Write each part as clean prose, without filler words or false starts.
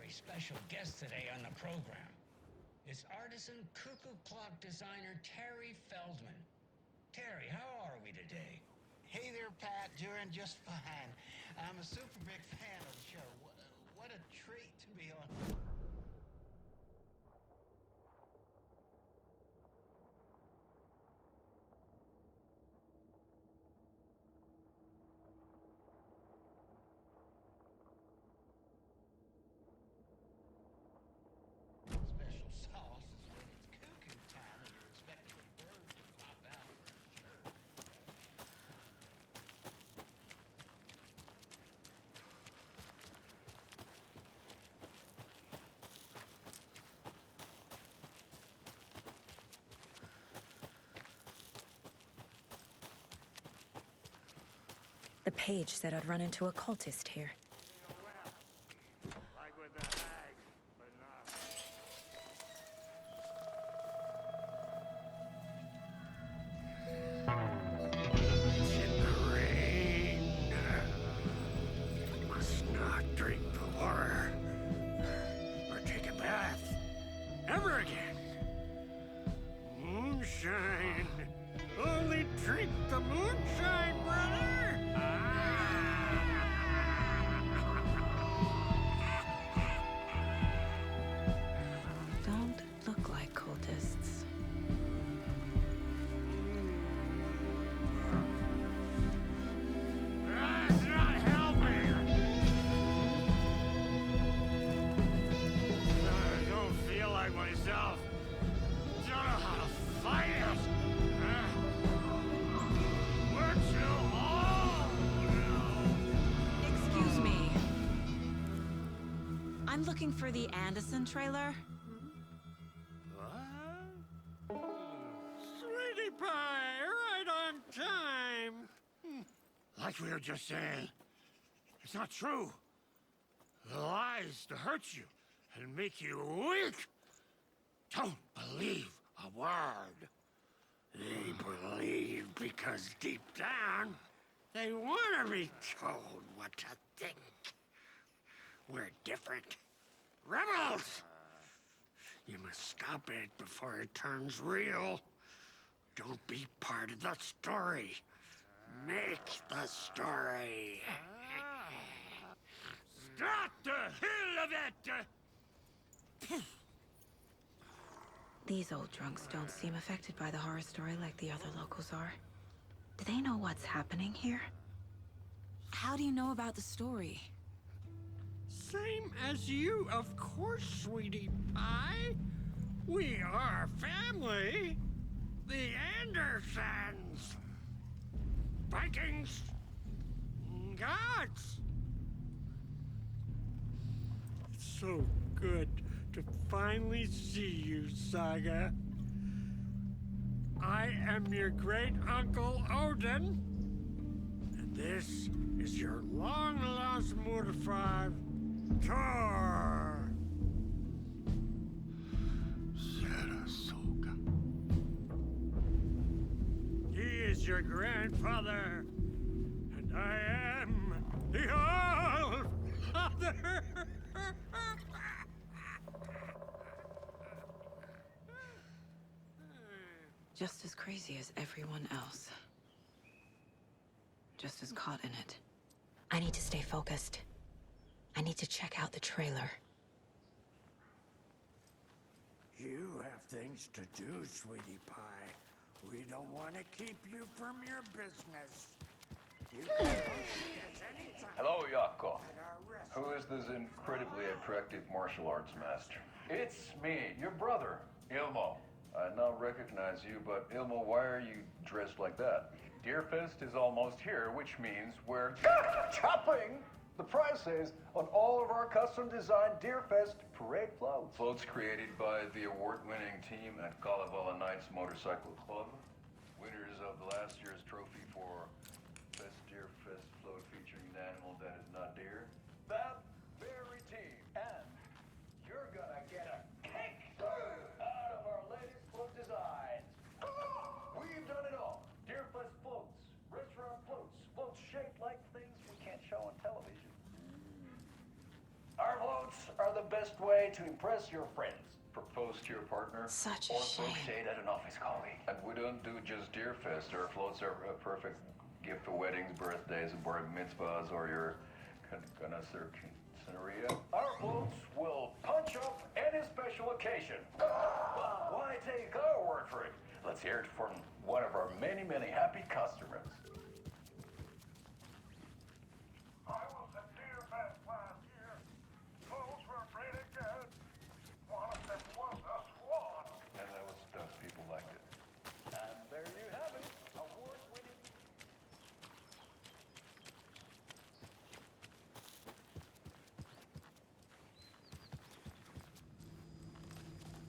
Special guest today on the program. It's artisan cuckoo clock designer Terry Feldman. Terry, how are we today? Hey there, Pat. Doing just fine. I'm a super big fan of the show. What a treat to be on. Special sauce is when it's cuckoo time and you're expecting a bird to pop out for sure. The page said I'd run into a cultist here. Like with the hags, but not. In the rain. Must not drink the water. Or take a bath. Ever again. Moonshine. Only drink the moonshine, brother! Don't look like cultists. That's not helping! I don't feel like myself. Don't know how to fight it! We're too old! Excuse me. I'm looking for the Anderson trailer. What? Sweetie pie, right on time! Like we were just saying, it's not true. The lies to hurt you and make you weak. Don't believe a word. They believe because deep down, they want to be told what to think. We're different. Rebels! You must stop it before it turns real. Don't be part of the story. Make the story. Stop the hell of it! These old drunks don't seem affected by the horror story like the other locals are. Do they know what's happening here? How do you know about the story? Same as you, of course, sweetie pie. We are family. The Andersons. Vikings. Gods. It's so good to finally see you, Saga. I am your great-uncle Odin. And this is your long-lost Murfrog, Thor. Sarasota. He is your grandfather, and I am the All-Father. Just as crazy as everyone else. Just as caught in it. I need to stay focused. I need to check out the trailer. You have things to do, sweetie pie. We don't want to keep you from your business. You can come see us anytime. Hello, Yako. At our restaurant. Who is this incredibly attractive martial arts master? It's me, your brother, Ilmo. I now recognize you, but Ilmo, why are you dressed like that? Deerfest is almost here, which means we're chopping the prices on all of our custom-designed Deerfest parade floats. Floats created by the award-winning team at Kalevala Knights Motorcycle Club. Winners of the last year's trophy for Best Deerfest float featuring an animal that is not deer. That very team. And you're gonna get a kick out of our latest float designs. We've done it all. Deerfest floats, restaurant floats, floats shaped like things we can't show on television. Our floats are the best way to impress your friends. Propose to your partner. Such a or throw shame. shade at an office colleague. And we don't do just Deerfest. Our floats are a perfect gift for weddings, birthdays, bar mitzvahs, or your scenario. Our floats will punch up any special occasion. Why take our word for it? Let's hear it from one of our many, many happy customers. I was at Deerfest last year. Floats were pretty good. One of them was a swan. And that was stuff people liked it. And there you have it. Award-winning.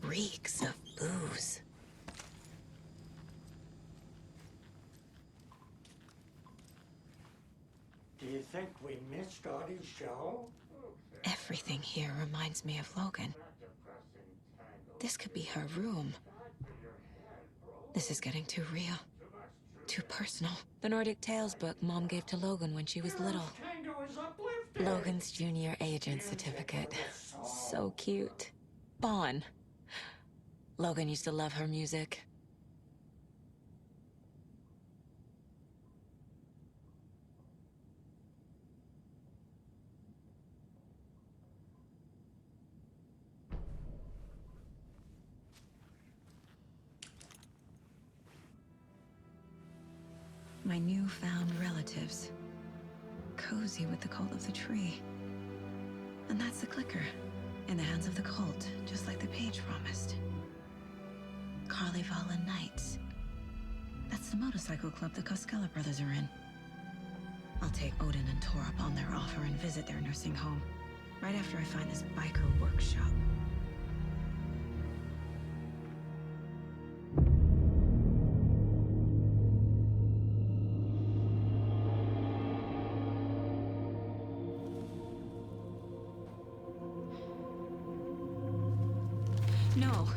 Reeks of booze. Do you think we missed Audie's show? Everything here reminds me of Logan. This could be her room. This is getting too real. Too personal. The Nordic Tales book Mom gave to Logan when she was little. Tango is uplifted. Logan's junior agent certificate. So cute. Bon. Logan used to love her music. My newfound relatives. Cozy with the cult of the tree. And that's the clicker. In the hands of the cult, just like the page promised. Kalevala Knights. That's the motorcycle club the Koskela brothers are in. I'll take Odin and Tor up on their offer and visit their nursing home. Right after I find this biker workshop. No.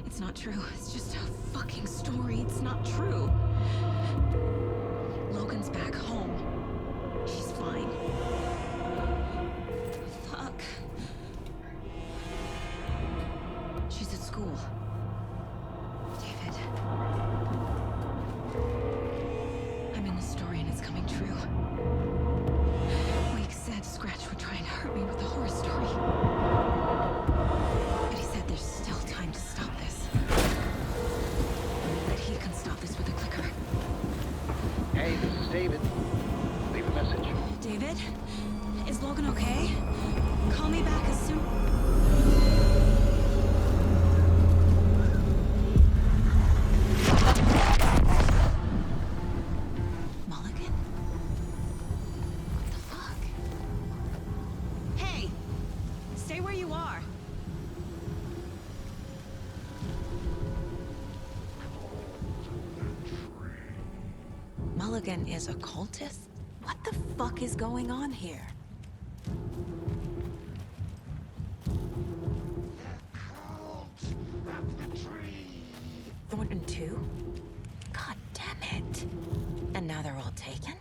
It's not true. It's just a fucking story. It's not true. Logan's back home. She's fine. Fuck. She's at school. David. I'm in the story and it's coming true. Wake said Scratch would try and hurt me with the horror story. But he said there's still time to stop this. That he can stop this with a clicker. Hey, this is David. Leave a message. David? Is Logan okay? Call me back as soon... Mulligan? What the fuck? Hey! Stay where you are! Mulligan is a cultist? What the fuck is going on here? One and two? God damn it. And now they're all taken?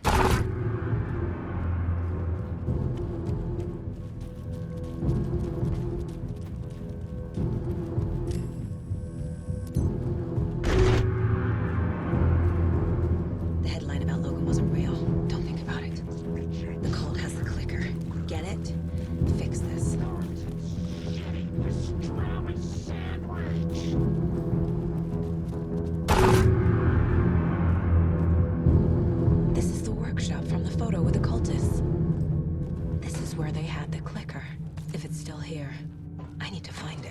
is where they had the clicker. If it's still here, I need to find it.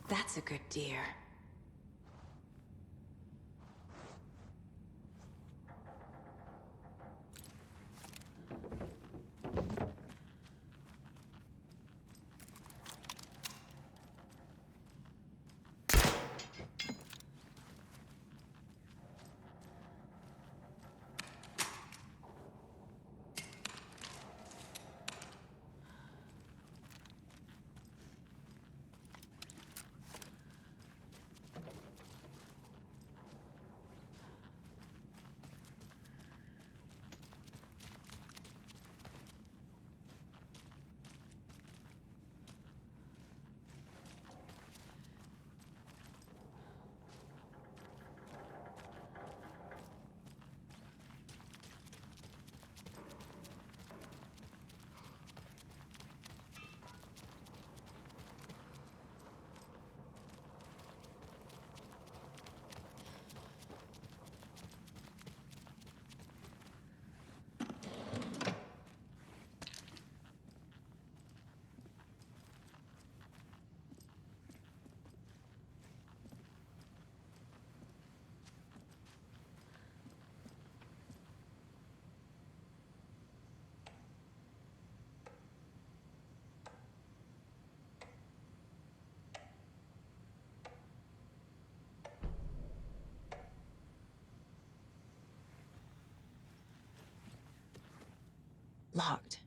That's a good deer. Locked.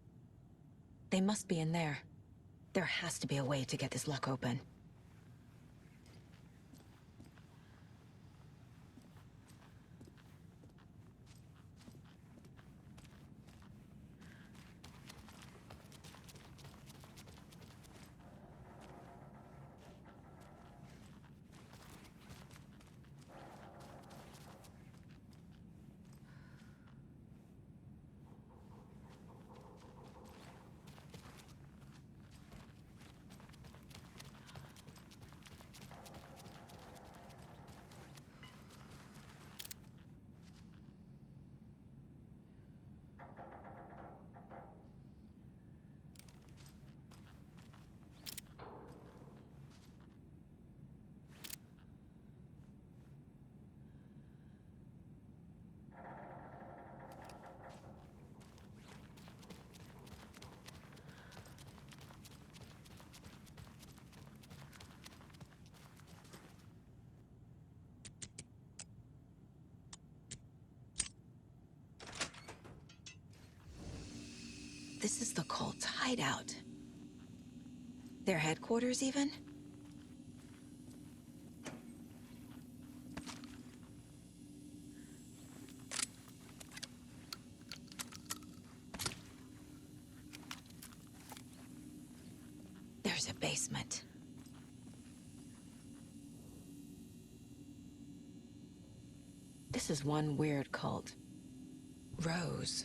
They must be in there. There has to be a way to get this lock open. This is the cult's hideout. Their headquarters, even? There's a basement. This is one weird cult. Rose.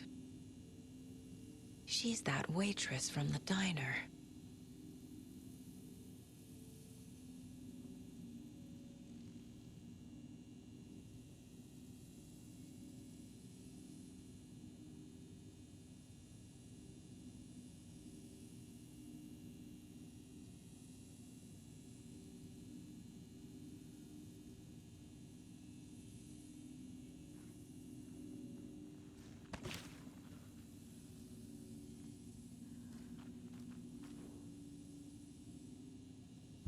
She's that waitress from the diner.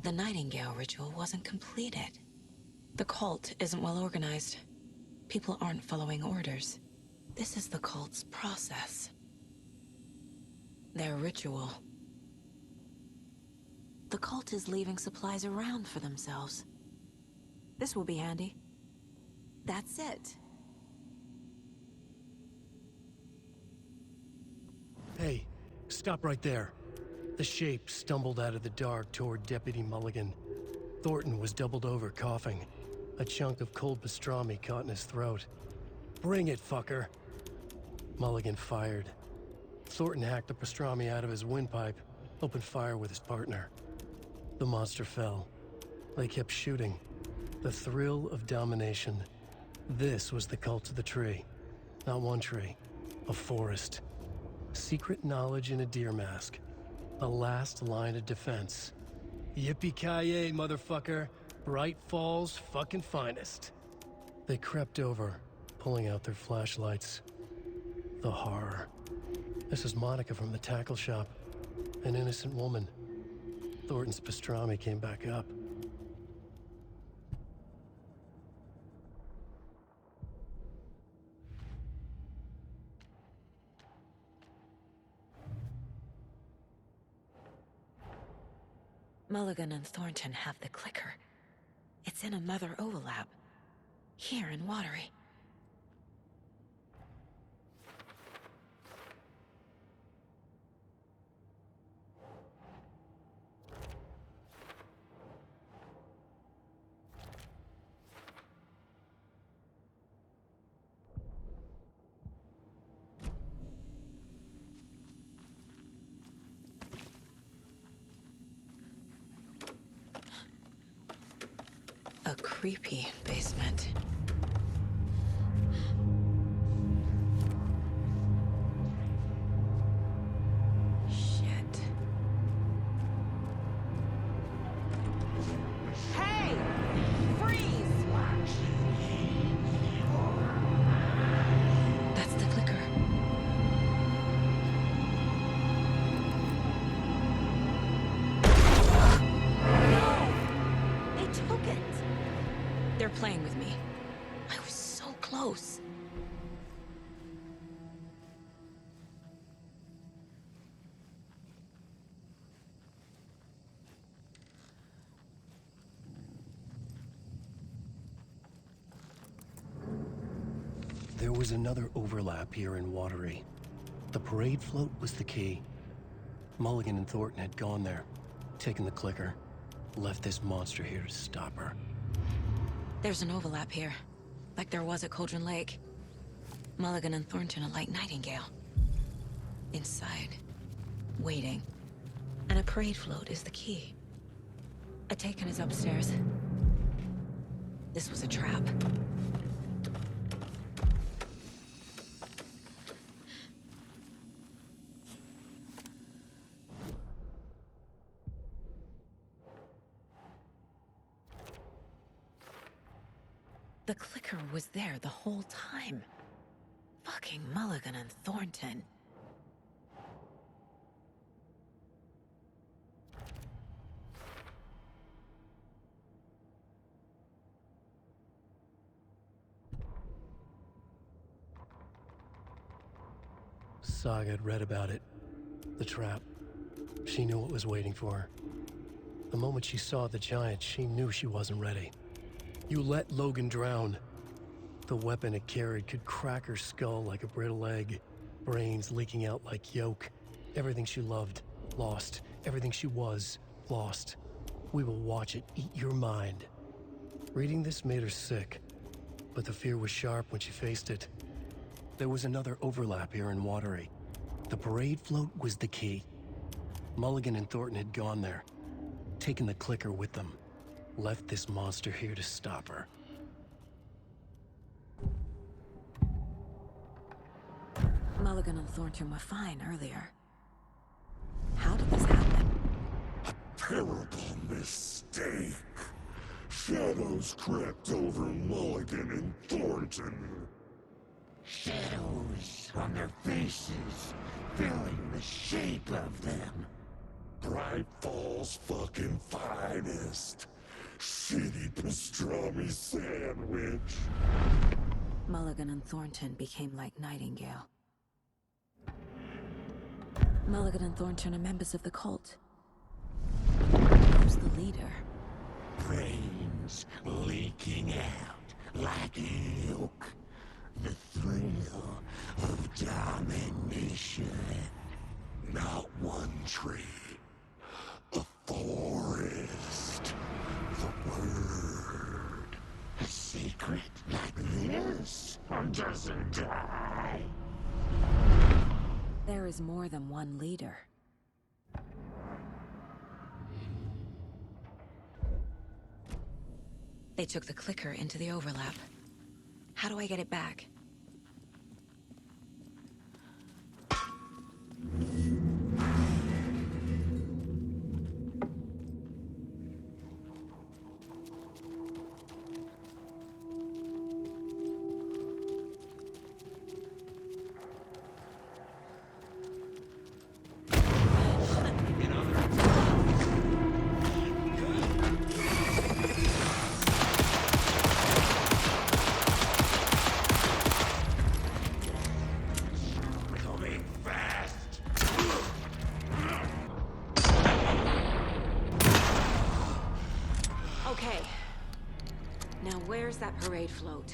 The Nightingale ritual wasn't completed. The cult isn't well organized. People aren't following orders. This is the cult's process. Their ritual. The cult is leaving supplies around for themselves. This will be handy. That's it. Hey, stop right there. The shape stumbled out of the dark toward Deputy Mulligan. Thornton was doubled over, coughing. A chunk of cold pastrami caught in his throat. Bring it, fucker! Mulligan fired. Thornton hacked the pastrami out of his windpipe, opened fire with his partner. The monster fell. They kept shooting. The thrill of domination. This was the cult of the tree. Not one tree. A forest. Secret knowledge in a deer mask. A last line of defense. Yippee-ki-yay, motherfucker. Bright Falls' fucking finest. They crept over, pulling out their flashlights. The horror. This is Monica from the tackle shop. An innocent woman. Thornton's pastrami came back up. Mulligan and Thornton have the clicker. It's in another overlap. Here in Watery. A creepy basement. Shit. Hey! Freeze! That's the clicker. No! They took it! They're playing with me. I was so close. There was another overlap here in Watery. The parade float was the key. Mulligan and Thornton had gone there, taken the clicker, left this monster here to stop her. There's an overlap here, like there was at Cauldron Lake. Mulligan and Thornton are like Nightingale. Inside, waiting. And a parade float is the key. A taken is upstairs. This was a trap. The clicker was there the whole time. Fucking Mulligan and Thornton. Saga had read about it. The trap. She knew what was waiting for her. The moment she saw the giant, she knew she wasn't ready. You let Logan drown. The weapon it carried could crack her skull like a brittle egg. Brains leaking out like yolk. Everything she loved, lost. Everything she was, lost. We will watch it eat your mind. Reading this made her sick, but the fear was sharp when she faced it. There was another overlap here in Watery. The parade float was the key. Mulligan and Thornton had gone there, taken the clicker with them. Left this monster here to stop her. Mulligan and Thornton were fine earlier. How did this happen? Terrible mistake. Shadows crept over Mulligan and Thornton. Shadows on their faces, filling the shape of them. Bright Falls fucking finest. Shitty pastrami sandwich. Mulligan and Thornton became like Nightingale. Mulligan and Thornton are members of the cult. Who's the leader? Brains leaking out like milk. The thrill of domination. Not one tree. A forest. The word. A secret like this doesn't die. There is more than one leader. They took the clicker into the overlap. How do I get it back? Coming fast. Okay. Now where's that parade float?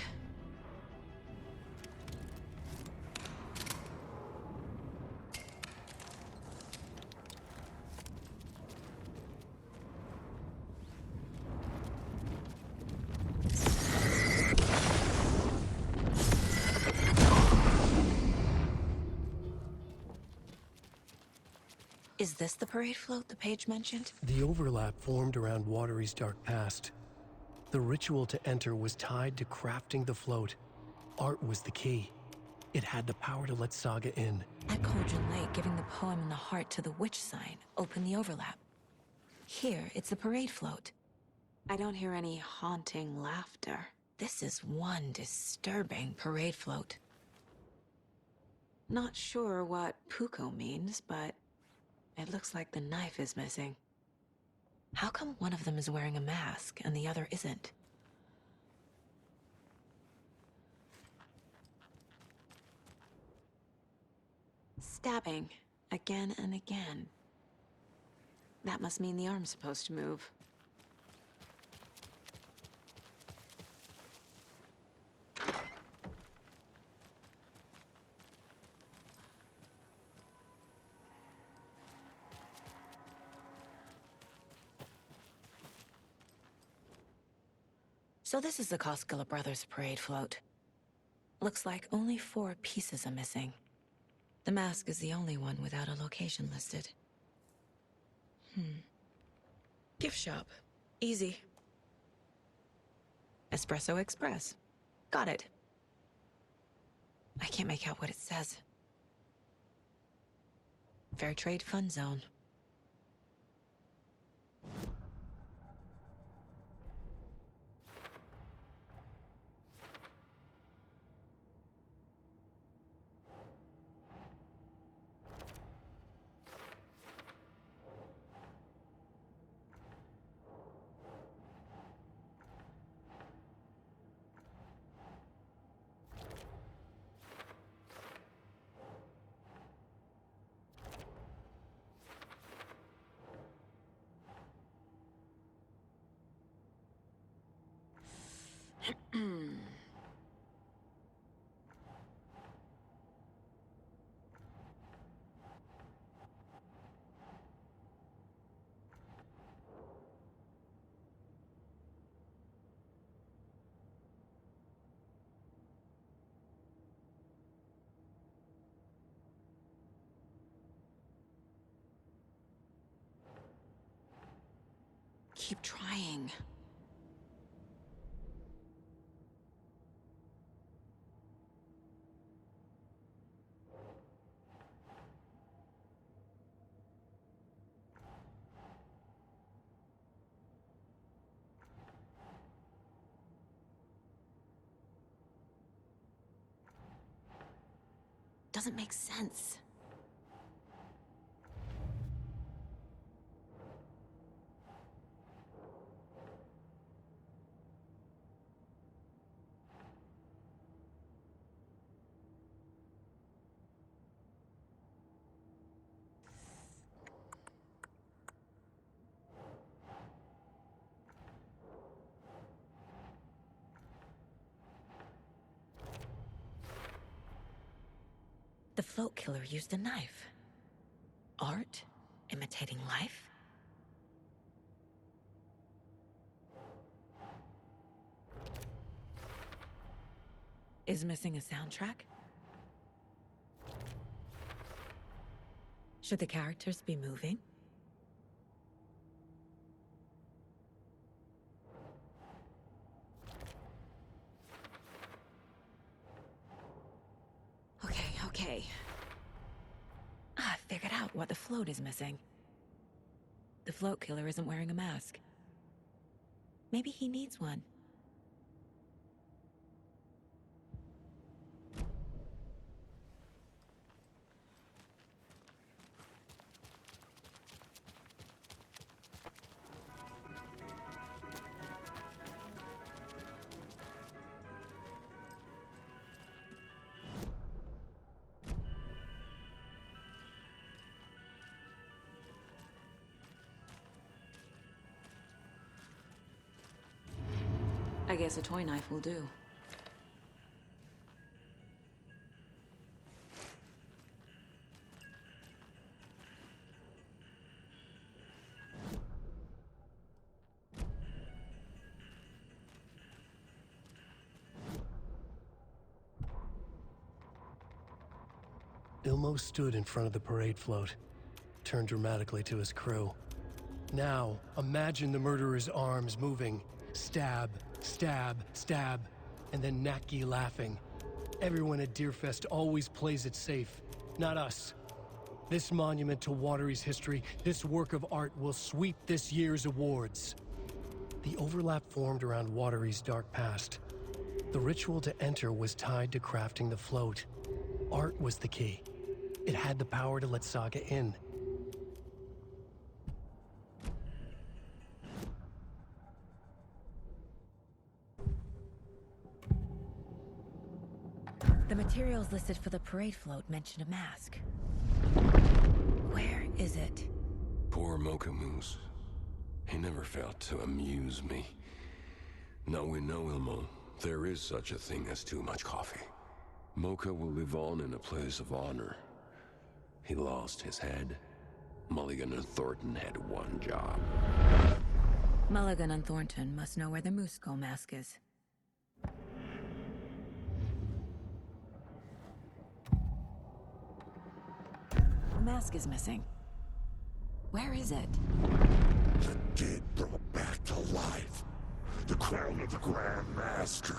Is this the parade float the page mentioned? The overlap formed around Watery's dark past. The ritual to enter was tied to crafting the float. Art was the key. It had the power to let Saga in. At Cauldron Lake, giving the poem and the heart to the witch sign opened the overlap. Here, it's the parade float. I don't hear any haunting laughter. This is one disturbing parade float. Not sure what Puko means, but it looks like the knife is missing. How come one of them is wearing a mask and the other isn't? Stabbing, again and again. That must mean the arm's supposed to move. So this is the Koskela Brothers parade float. Looks like only 4 pieces are missing. The mask is the only one without a location listed. Gift shop. Easy. Espresso Express. Got it. I can't make out what it says. Fair Trade Fun Zone. Keep trying. Doesn't make sense. float killer used a knife. Art imitating life? Is missing a soundtrack? Should the characters be moving? Okay. I figured out what the float is missing. The float killer isn't wearing a mask. Maybe he needs one. I guess a toy knife will do. Ilmo stood in front of the parade float, turned dramatically to his crew. Now, imagine the murderer's arms moving. Stab, stab, stab, and then Naki laughing. Everyone at Deerfest always plays it safe, not us. This monument to Watery's history, this work of art will sweep this year's awards. The overlap formed around Watery's dark past. The ritual to enter was tied to crafting the float. Art was the key. It had the power to let Saga in. The materials listed for the parade float mention a mask. Where is it? Poor Mocha Moose. He never failed to amuse me. Now we know, Ilmo, there is such a thing as too much coffee. Mocha will live on in a place of honor. He lost his head. Mulligan and Thornton had one job. Mulligan and Thornton must know where the Moose Skull mask is. The mask is missing. Where is it? The dead brought back to life. The crown of the Grand Master.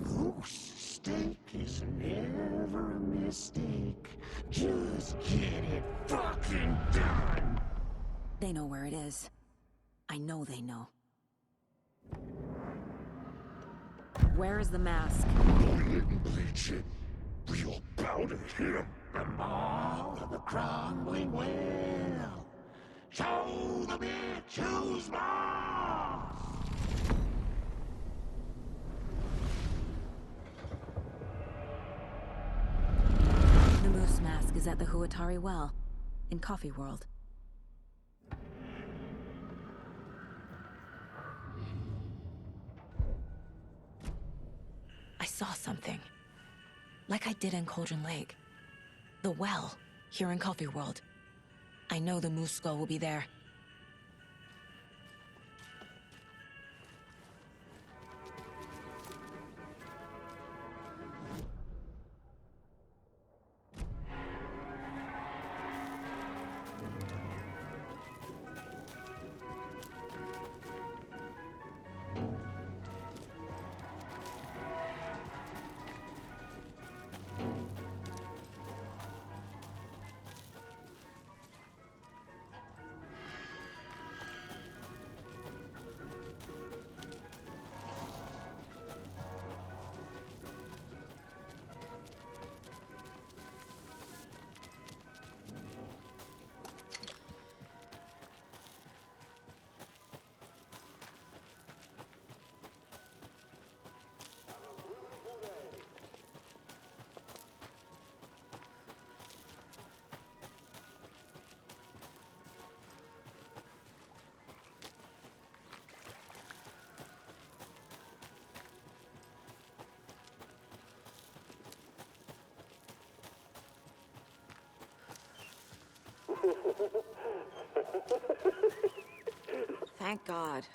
Moose steak is never a mistake. Just get it fucking done. They know where it is. I know they know. Where is the mask? Only didn't bleach it. Real bout of him. The maw of the crumbling well. Show the bitch who's boss. The moose mask is at the Huatari Well, in Coffee World. I saw something. Like I did in Cauldron Lake. The well, here in Coffee World. I know the Moose Skull will be there. Thank God.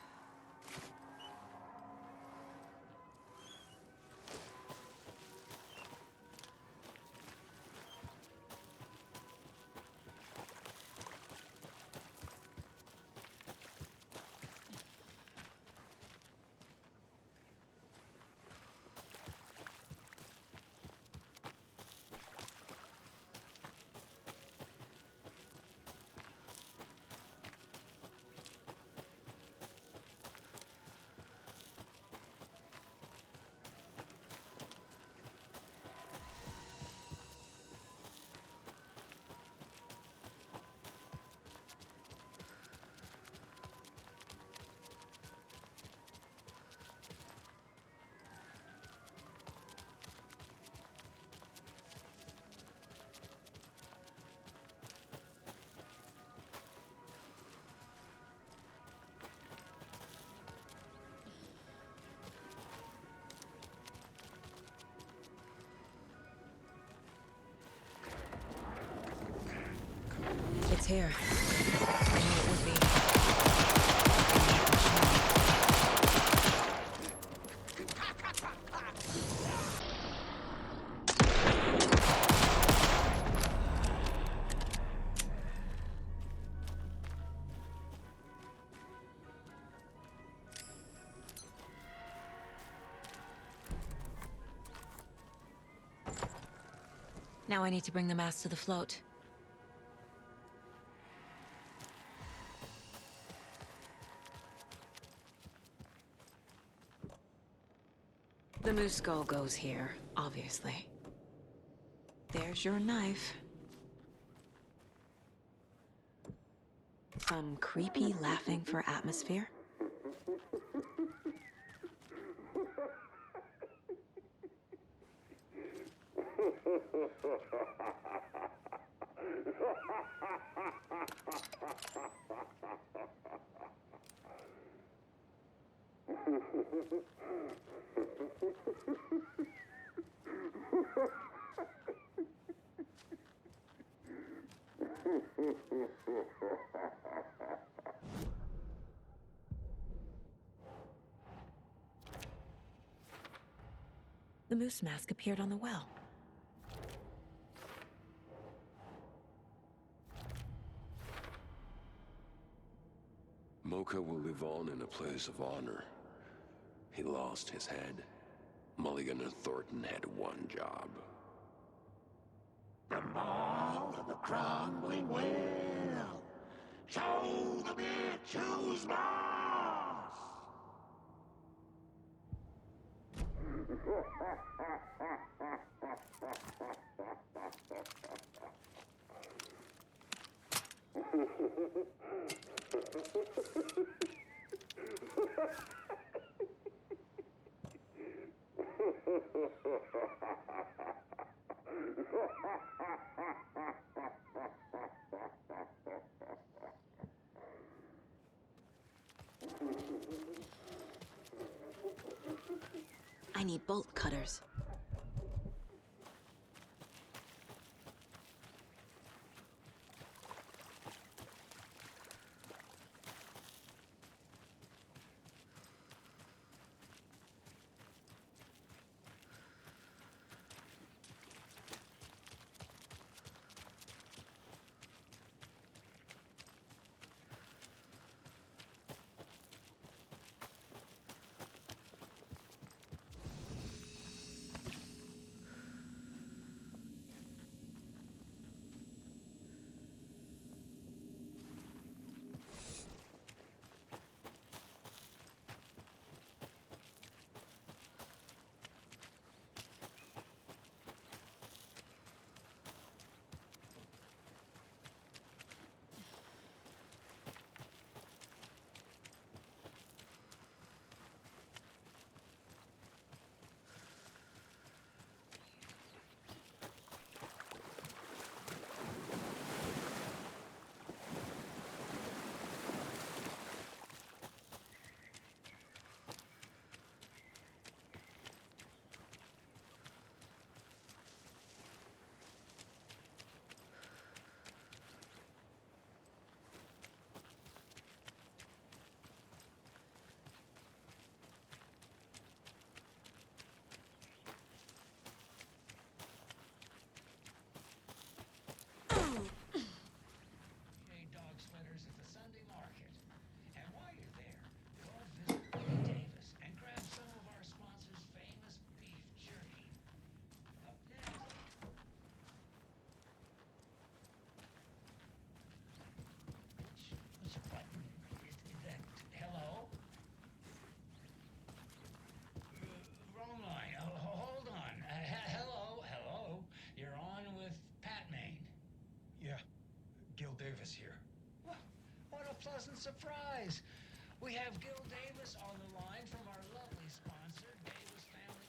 It's here. I knew it would be. Now I need to bring the mask to the float. The moose skull goes here, obviously. There's your knife. Some creepy laughing for atmosphere. The moose mask appeared on the well. Mocha will live on in a place of honor. He lost his head. Mulligan and Thornton had one job. The mall of the crumbling will. Show the bitch who's boss. I need bolt cutters. Gil Davis here. Well, what a pleasant surprise. We have Gil Davis on the line from our lovely sponsor, Davis Family.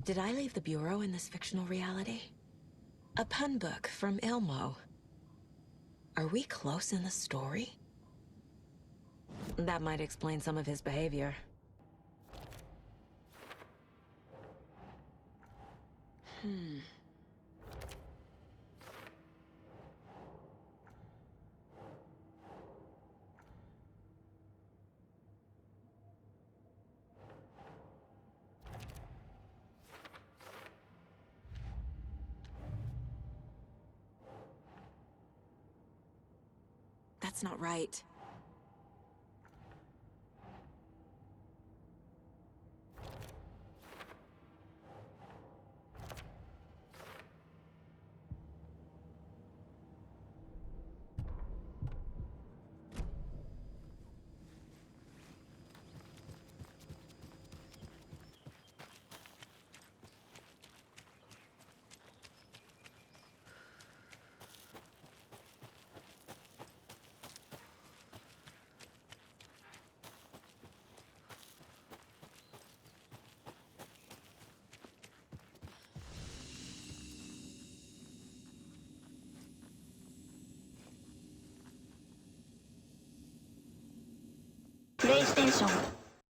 Did I leave the Bureau in this fictional reality? A pun book from Ilmo. Are we close in the story? That might explain some of his behavior. That's not right. PlayStation